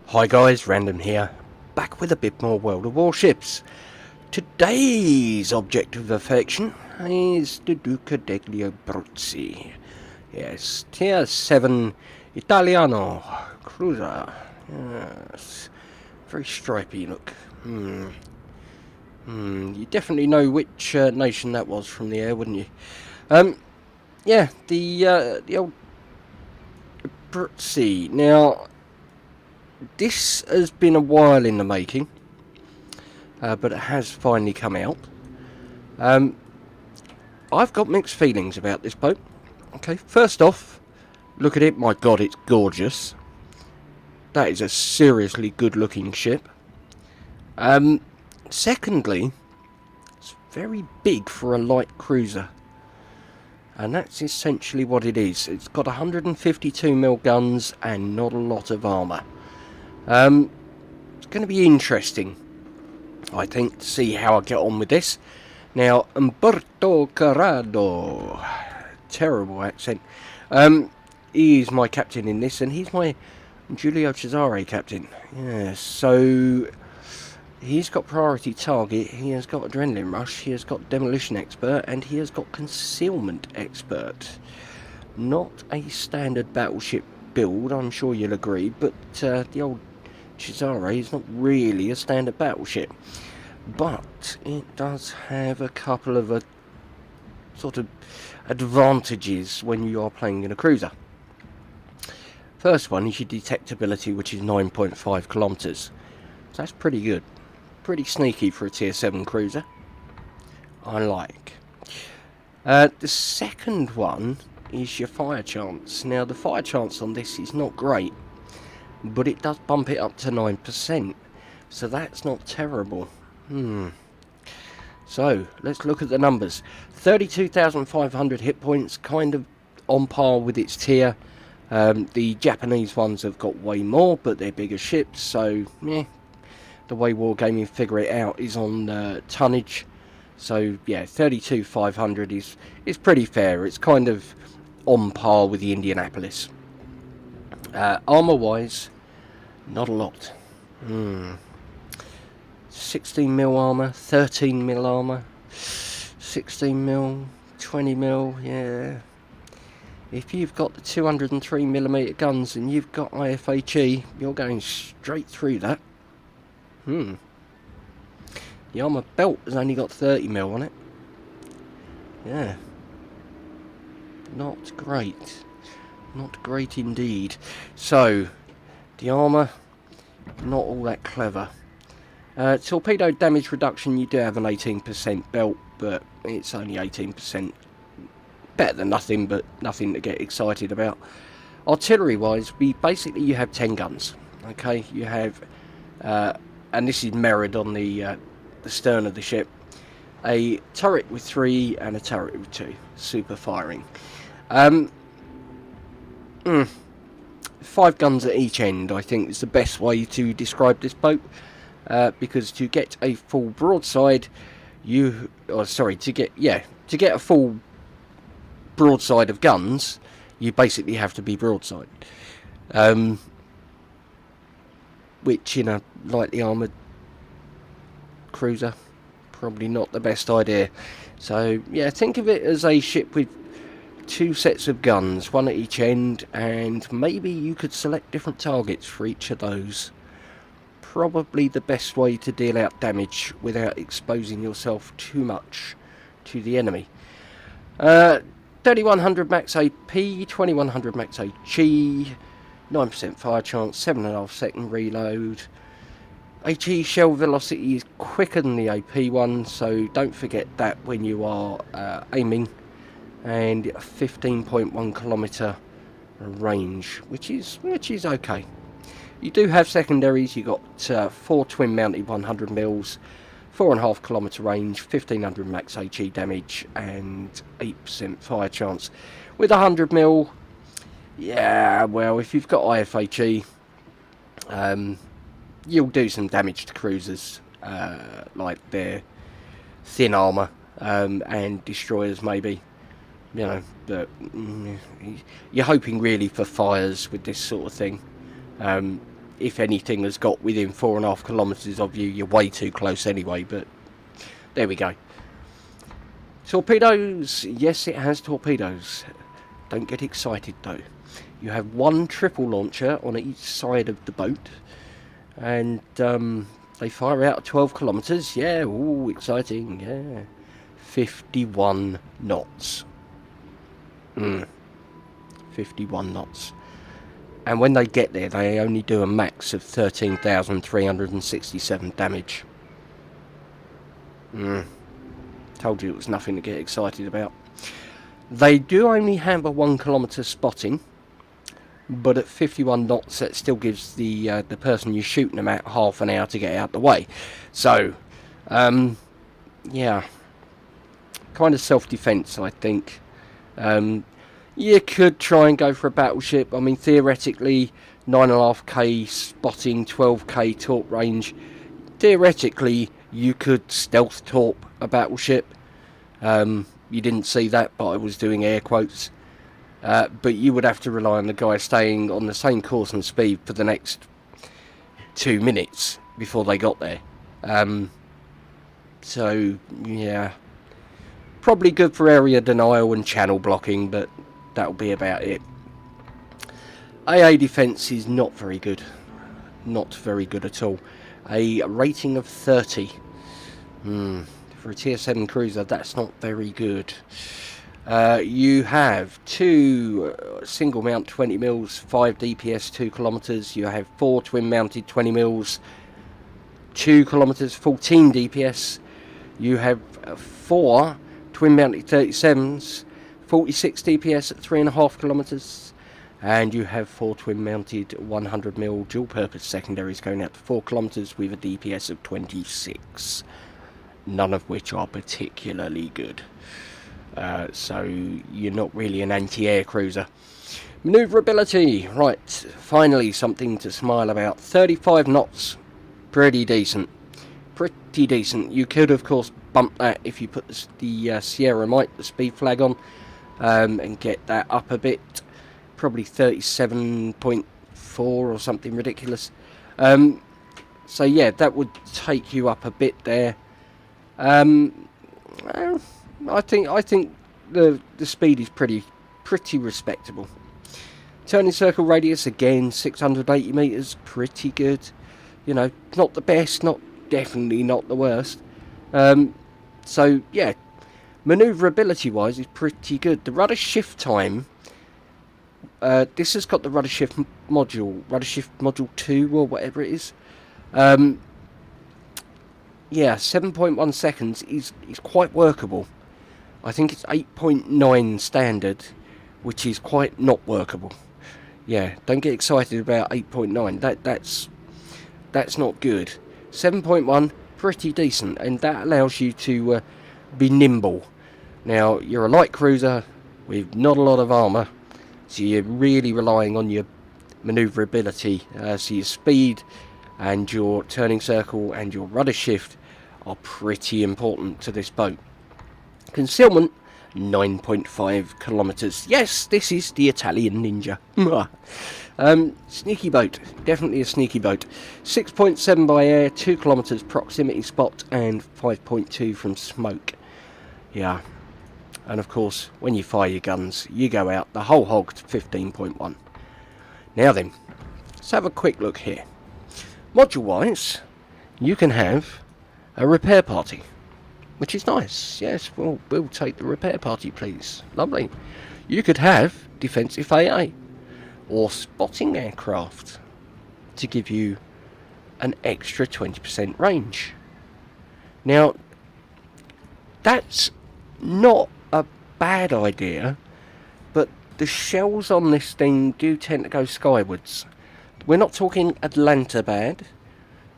Hi guys, Random here, back with a bit more World of Warships. Today's object of affection is the Duca Degli Abruzzi. Yes, Tier 7 Italiano cruiser. Yes, very stripy look. You definitely know which nation that was from the air, wouldn't you? Yeah, the old Abruzzi. Now, this has been a while in the making, but it has finally come out. I've got mixed feelings about this boat. Okay, first off, look at it. My God, it's gorgeous. That is a seriously good-looking ship. Secondly, it's very big for a light cruiser, and that's essentially what it is. It's got 152mm guns and not a lot of armour. It's going to be interesting, I think, to see how I get on with this. Now, Umberto Corrado, terrible accent, he is my captain in this, and he's my Giulio Cesare captain. Yeah, so he's got priority target, he has got adrenaline rush, he has got demolition expert, and he has got concealment expert. Not a standard battleship build, I'm sure you'll agree, but the old Cesare is not really a standard battleship, but it does have a couple of sort of advantages when you are playing in a cruiser. First one is your detectability, which is 9.5 kilometers. So that's pretty good, pretty sneaky for a tier 7 cruiser. I like. The second one is your fire chance. Now, the fire chance on this is not great, but it does bump it up to 9%, so that's not terrible. So, let's look at the numbers. 32,500 hit points, kind of on par with its tier. The Japanese ones have got way more, but they're bigger ships, so, yeah. The way Wargaming figure it out is on tonnage. So, yeah, 32,500 is pretty fair. It's kind of on par with the Indianapolis. Armour-wise, not a lot. 16mm armour, 13mm armour, 16mm, 20mm, yeah. If you've got the 203mm guns and you've got IFHE, you're going straight through that. The armour belt has only got 30mm on it. Yeah. Not great. Not great indeed. So, the armour, not all that clever. Torpedo damage reduction, you do have an 18% belt, but it's only 18%. Better than nothing, but nothing to get excited about. Artillery wise, you have 10 guns. Okay, you have, and this is mirrored on the stern of the ship, a turret with 3 and a turret with 2. Super firing. 5 guns at each end, I think, is the best way to describe this boat. Because to get a full broadside, to get a full broadside of guns, you basically have to be broadside. Which in a lightly armoured cruiser, probably not the best idea. So yeah, think of it as a ship with 2 sets of guns, 1 at each end, and maybe you could select different targets for each of those. Probably the best way to deal out damage without exposing yourself too much to the enemy. 3100 max AP, 2100 max HE, 9% fire chance, 7.5 second reload. HE shell velocity is quicker than the AP one, so don't forget that when you are aiming. And 15.1 kilometer range, which is okay. You do have secondaries. You got 4 twin mounted 100mm, 4.5 kilometer range, 1500 max HE damage, and 8% fire chance. With 100mm, yeah, well, if you've got IFHE, you'll do some damage to cruisers, like their thin armour, and destroyers maybe. You know, but you're hoping really for fires with this sort of thing. if anything has got within 4.5 kilometres of you, you're way too close anyway, but there we go. Torpedoes, yes it has torpedoes. Don't get excited though. You have one triple launcher on each side of the boat, and they fire out at 12 kilometres. Yeah, ooh, exciting, yeah. 51 knots. 51 knots. And when they get there, they only do a max of 13,367 damage. Told you it was nothing to get excited about. They do only have a 1 kilometre spotting, but at 51 knots, that still gives the person you're shooting them at half an hour to get out the way. So, yeah, kind of self-defence, I think. You could try and go for a battleship. I mean, theoretically, 9.5k spotting, 12k torp range. Theoretically, you could stealth torp a battleship. You didn't see that, but I was doing air quotes. But you would have to rely on the guy staying on the same course and speed for the next 2 minutes before they got there. So, yeah. Probably good for area denial and channel blocking, but that'll be about it. AA defense is not very good. Not very good at all. A rating of 30. For a tier 7 cruiser, that's not very good. You have 2 single mount 20 mils, 5 DPS 2 kilometers. You have 4 twin mounted 20 mils, 2 kilometers, 14 DPS. You have 4 twin mounted 37s, 46 DPS at 3.5 kilometers, and you have 4 twin mounted 100mm dual purpose secondaries going out to 4 kilometers with a DPS of 26, none of which are particularly good. So you're not really an anti-air cruiser. Manoeuvrability, right, finally something to smile about. 35 knots, pretty decent. Pretty decent. You could of course bump that if you put the Sierra Mite, the speed flag on, and get that up a bit, probably 37.4 or something ridiculous. So yeah, that would take you up a bit there. I think the speed is pretty respectable. Turning circle radius again, 680 meters, pretty good. You know, not the best, definitely not the worst. So yeah, manoeuvrability wise is pretty good. The rudder shift time, this has got the rudder shift module 2 or whatever it is. Yeah, 7.1 seconds is quite workable. I think it's 8.9 standard, which is quite not workable. Yeah, don't get excited about 8.9. That's not good. 7.1, pretty decent, and that allows you to be nimble. Now, you're a light cruiser with not a lot of armour, so you're really relying on your manoeuvrability. So your speed and your turning circle and your rudder shift are pretty important to this boat. Concealment, 9.5 kilometres. Yes, this is the Italian Ninja. Sneaky boat, definitely a sneaky boat. 6.7 by air, 2 kilometres proximity spot, and 5.2 from smoke. Yeah, and of course, when you fire your guns, you go out the whole hog to 15.1. Now then, let's have a quick look here. Module-wise, you can have a repair party, which is nice. Yes, we'll take the repair party, please. Lovely. You could have defensive AA or spotting aircraft to give you an extra 20% range. Now, that's not a bad idea, but the shells on this thing do tend to go skywards. We're not talking Atlanta bad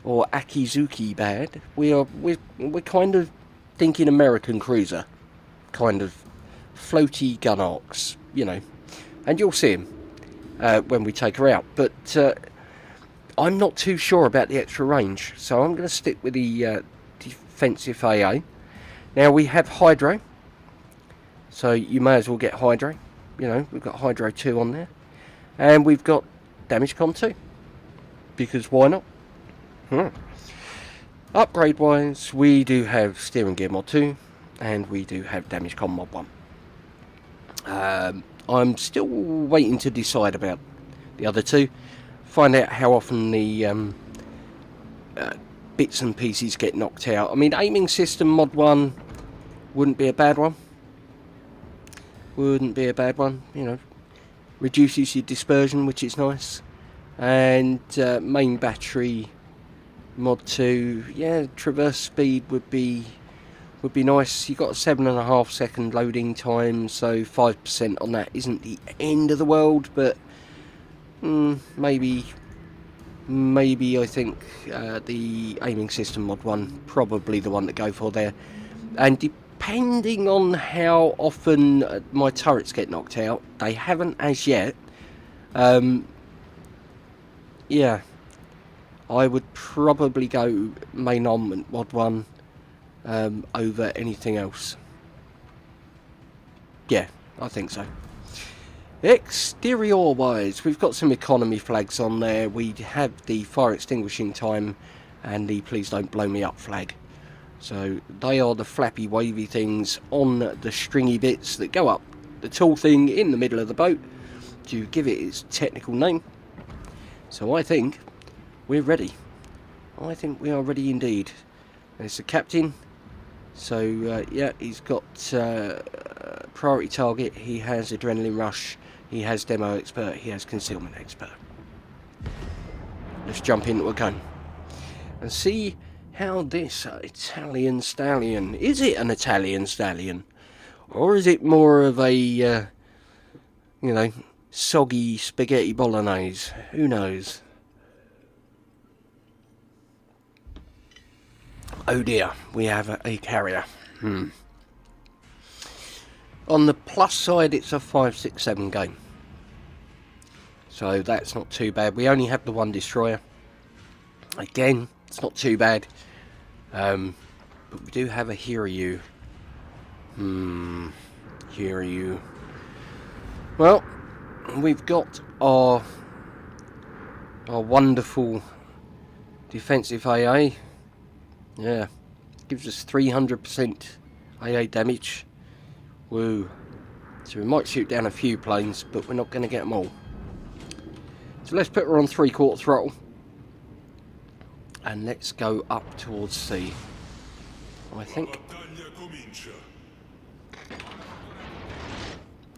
or Akizuki bad. We're kind of thinking American cruiser, kind of floaty gun arcs, you know, and you'll see them when we take her out. But I'm not too sure about the extra range, so I'm going to stick with the defensive AA. Now we have Hydro, so you may as well get Hydro. You know, we've got Hydro 2 on there, and we've got Damage Con 2. because why not? Upgrade wise, we do have steering gear mod 2 and we do have damage con mod 1. I'm still waiting to decide about the other two, find out how often the bits and pieces get knocked out. I mean, aiming system mod 1 wouldn't be a bad one. Wouldn't be a bad one, you know. Reduces your dispersion, which is nice. And main battery mod 2, yeah, traverse speed would be nice. You've got a 7.5 second loading time, so 5% on that isn't the end of the world, but maybe I think the aiming system mod 1 probably the one to go for there. And depending on how often my turrets get knocked out, they haven't as yet. Yeah, I would probably go main armament mod 1 over anything else. Yeah, I think so. Exterior wise, we've got some economy flags on there. We have the fire extinguishing time and the please don't blow me up flag. So they are the flappy wavy things on the stringy bits that go up the tall thing in the middle of the boat to give it its technical name. So I think we're ready. I think we are ready indeed. There's the captain. So yeah, he's got priority target, he has adrenaline rush, he has demo expert, he has concealment expert. Let's jump into a gun and see how this Italian Stallion, is it an Italian Stallion? Or is it more of a, you know, soggy spaghetti bolognese? Who knows? Oh dear, we have a carrier. On the plus side, it's a 5-6-7 game. So that's not too bad. We only have the one destroyer. Again, it's not too bad. But we do have a Hiryu. Hiryu. Well, we've got our wonderful defensive AA. Yeah, gives us 300% AA damage. Woo. So we might shoot down a few planes, but we're not going to get them all. So let's put her on 3/4 throttle. And let's go up towards sea, I think.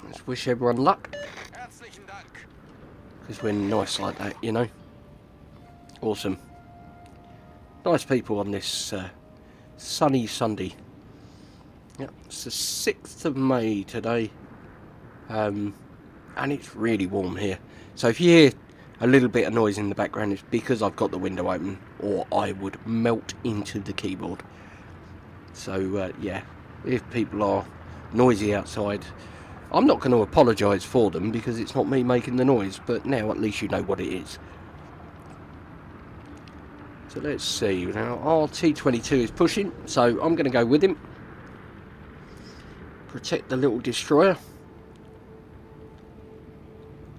Let's wish everyone luck. Because we're nice like that, you know. Awesome. Nice people on this sunny Sunday. Yep, it's the 6th of May today. And it's really warm here. So if you hear a little bit of noise in the background, it's because I've got the window open, or I would melt into the keyboard. So yeah, if people are noisy outside, I'm not going to apologise for them because it's not me making the noise, but now at least you know what it is. So let's see, now our T-22 is pushing, so I'm going to go with him. Protect the little destroyer.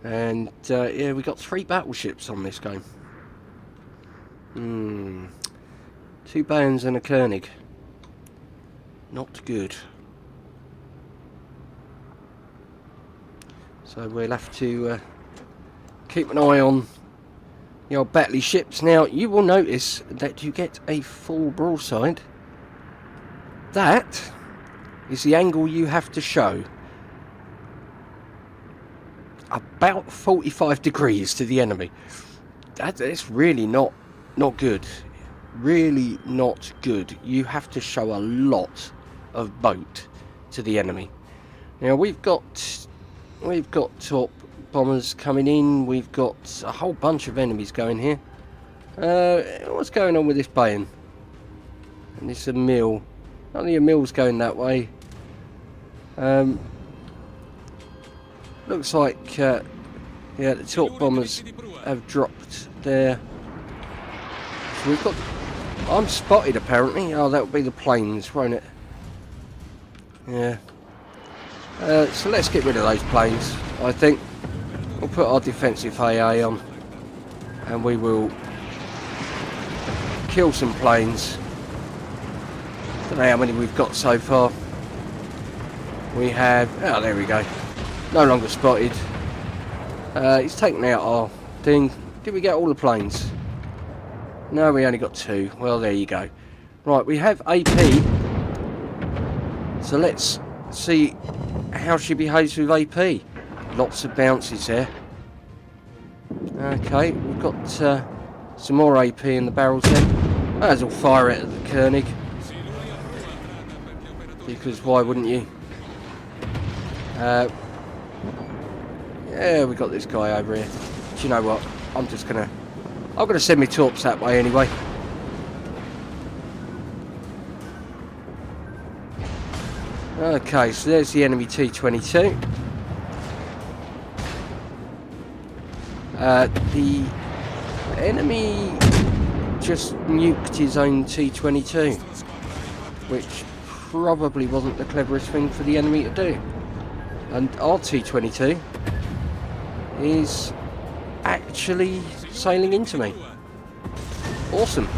And yeah, we got 3 battleships on this game. 2 Bayerns and a Koenig. Not good. So we'll have to keep an eye on your battleships. Now, you will notice that you get a full broadside. That is the angle you have to show. About 45 degrees to the enemy. That's really not good. Really not good. You have to show a lot of boat to the enemy. Now we've got top bombers coming in. We've got a whole bunch of enemies going here. What's going on with this Bayon? And this is a mill. Only a mill's going that way. Looks like yeah, the top bombers have dropped there. So we've got. I'm spotted apparently. Oh, that would be the planes, won't it? Yeah. So let's get rid of those planes. I think we'll put our defensive AA on, and we will kill some planes. Don't know how many we've got so far. We have... oh, there we go. No longer spotted. He's taken out our thing. Did we get all the planes? No, we only got 2. Well, there you go. Right, we have AP. So let's see how she behaves with AP. Lots of bounces there. Okay, we've got some more AP in the barrels there. Might as well fire it at the Koenig. Because why wouldn't you? Yeah, we got this guy over here. Do you know what? I'm gonna send my torps that way anyway. Okay, so there's the enemy T-22. The enemy just nuked his own T-22, which probably wasn't the cleverest thing for the enemy to do. And our T-22 is actually sailing into me. Awesome.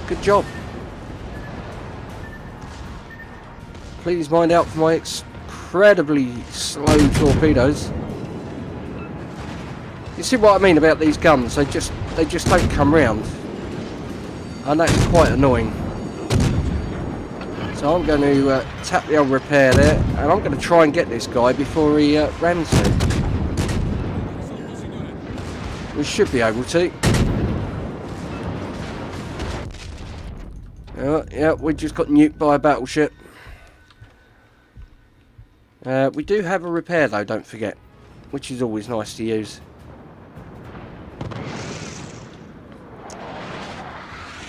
Good job. Please mind out for my incredibly slow torpedoes. You see what I mean about these guns? They just don't come round, and that's quite annoying. So I'm going to tap the old repair there, and I'm going to try and get this guy before he rams me. We should be able to. Yeah, we just got nuked by a battleship. We do have a repair though, don't forget, which is always nice to use.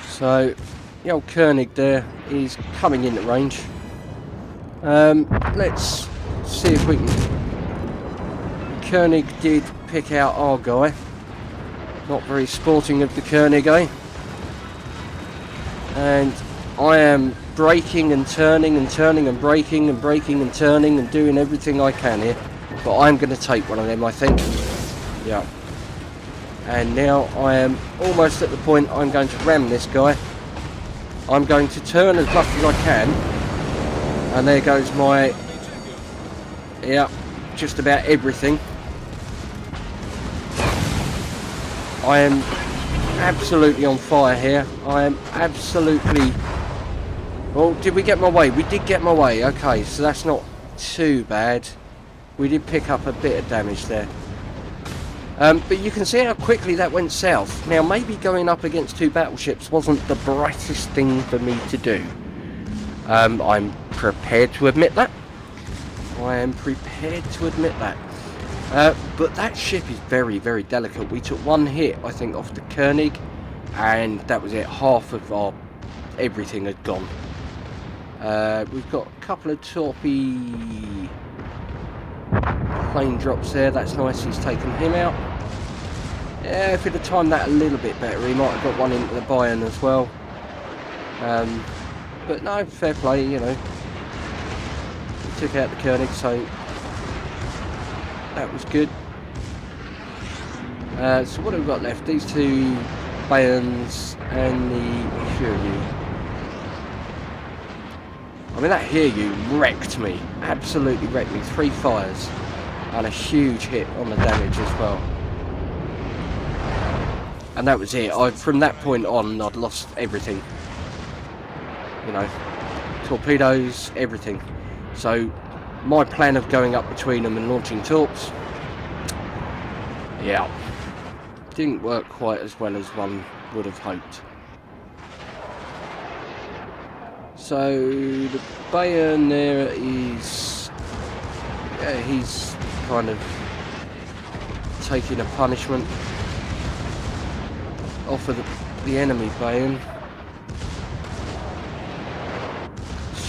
So, the old Koenig there is coming into range. Let's see if we can... Koenig did pick out our guy. Not very sporting of the Koenig, eh? And I am braking and turning and turning and braking and braking and turning and doing everything I can here. But I'm going to take one of them, I think. Yeah. And now I am almost at the point I'm going to ram this guy. I'm going to turn as much as I can. And there goes my... yeah, just about everything. I am absolutely on fire here. I am absolutely... well, did we get my way? We did get my way. Okay, so that's not too bad. We did pick up a bit of damage there. But you can see how quickly that went south. Now, maybe going up against 2 battleships wasn't the brightest thing for me to do. I'm prepared to admit that. I am prepared to admit that. But that ship is very, very delicate. We took 1 hit, I think, off the Koenig, and that was it. Half of our everything had gone. We've got a couple of torpy plane drops there. That's nice. He's taken him out. Yeah, if he'd have timed that a little bit better, he might have got one into the Bayern as well. But no, fair play, you know. He took out the Koenig, so that was good. So what have we got left? These 2 Bayerns and the Hiryu. I mean, that Hiryu wrecked me. Absolutely wrecked me. 3 fires and a huge hit on the damage as well. And that was it. From that point on, I'd lost everything. You know, torpedoes, everything. So my plan of going up between them and launching torps, yeah, didn't work quite as well as one would have hoped. So the Bayern there is, yeah, he's kind of taking a punishment off of the enemy Bayern.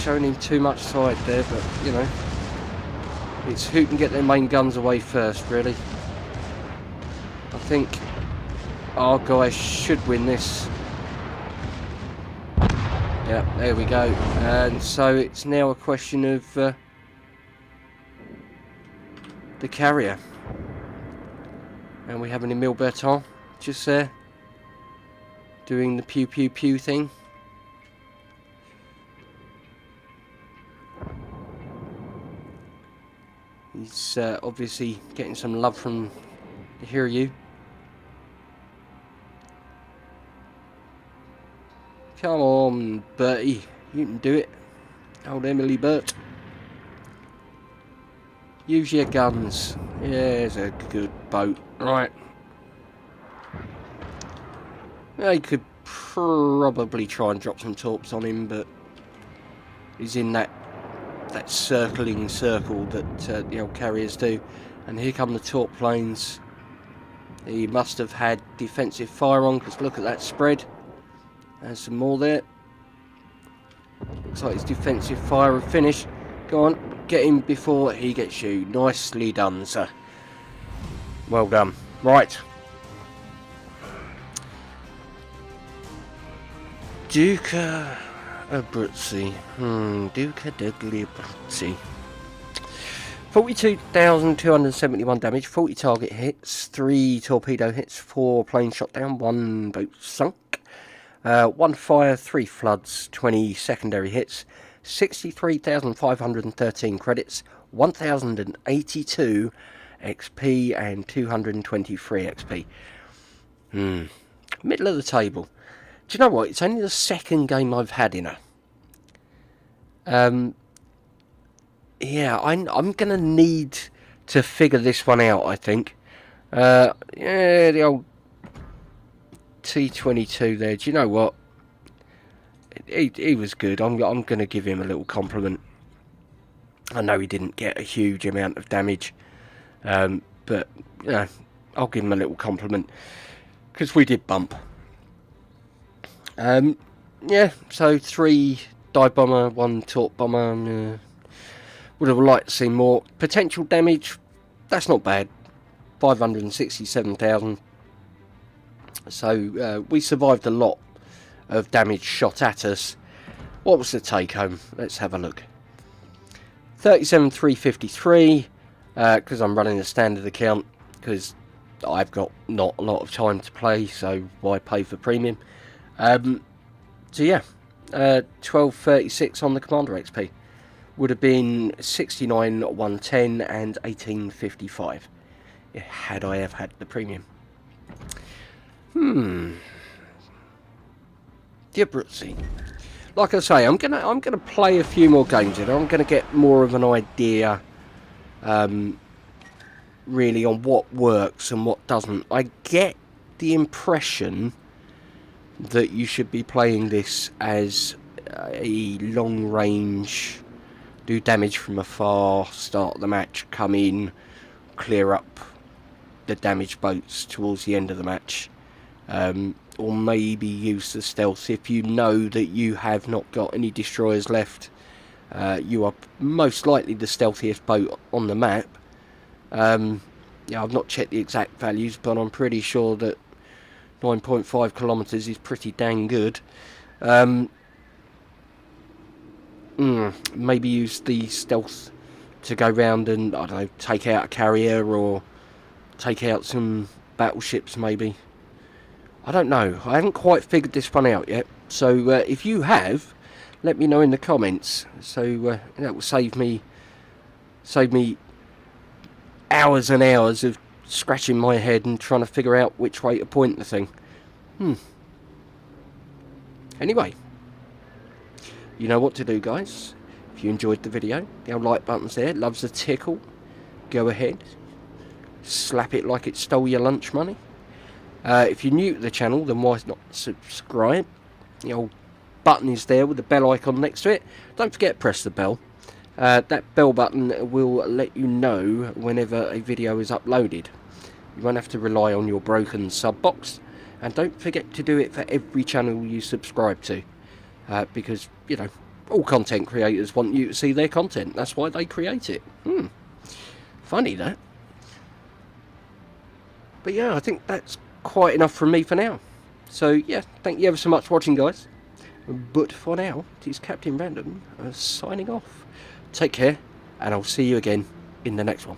Showing him too much side there, but you know, it's who can get their main guns away first, really. I think our guys should win this. Yeah, there we go. And so it's now a question of the carrier. And we have an Emile Bertin just there. doing the pew pew pew thing. He's obviously getting some love from the Hiryu. Come on, Bertie. You can do it. Old Emily Burt. Use your guns. There's a good boat. Right. They could probably try and drop some torps on him, but he's in that circling circle that the old carriers do. And here come the torp planes. He must have had defensive fire on, because look at that spread. There's some more there. Looks like his defensive fire have finished. Go on, get him before he gets you. Nicely done, sir. Well done. Right. Duca Abruzzi. Duca Degli Abruzzi. 42,271 damage, 40 target hits, 3 torpedo hits, 4 planes shot down, 1 boat sunk. 1 fire, 3 floods, 20 secondary hits, 63,513 credits, 1,082 XP and 223 XP. Middle of the table. Do you know what? It's only the second game I've had in her. Yeah, I'm going to need to figure this one out, I think. Yeah, the old T22 there. Do you know what? He was good. I'm going to give him a little compliment. I know he didn't get a huge amount of damage, but you know, I'll give him a little compliment because we did bump. Yeah, so 3 dive bomber, 1 torp bomber. Would have liked to see more potential damage. That's not bad. 567,000. So we survived a lot of damage shot at us. What was the take home? Let's have a look. 37,353 because I'm running a standard account because I've got not a lot of time to play, so why pay for premium? So yeah, 1236 on the Commander XP. Would have been 69,110 and 1855 had I have had the premium. The Abruzzi. Like I say, I'm gonna play a few more games in it. I'm gonna get more of an idea, really, on what works and what doesn't. I get the impression that you should be playing this as a long range, do damage from afar, start the match, come in, clear up the damaged boats towards the end of the match. Or maybe use the stealth if you know that you have not got any destroyers left. You are most likely the stealthiest boat on the map. Yeah, I've not checked the exact values, but I'm pretty sure that 9.5 kilometers is pretty dang good. Maybe use the stealth to go round and, I don't know, take out a carrier or take out some battleships maybe. I don't know. I haven't quite figured this one out yet. So if you have, let me know in the comments. So that will save me hours and hours of scratching my head and trying to figure out which way to point the thing. Anyway, you know what to do, guys. If you enjoyed the video, the old like button's there. Loves a tickle. Go ahead, slap it like it stole your lunch money. If you're new to the channel, then why not subscribe? The old button is there with the bell icon next to it. Don't forget to press the bell. That bell button will let you know whenever a video is uploaded. You won't have to rely on your broken sub box. And don't forget to do it for every channel you subscribe to. Because, you know, all content creators want you to see their content. That's why they create it. Funny that. But yeah, I think that's quite enough from me for now. So yeah, thank you ever so much for watching, guys. But for now, it is Captain Random signing off. Take care, and I'll see you again in the next one.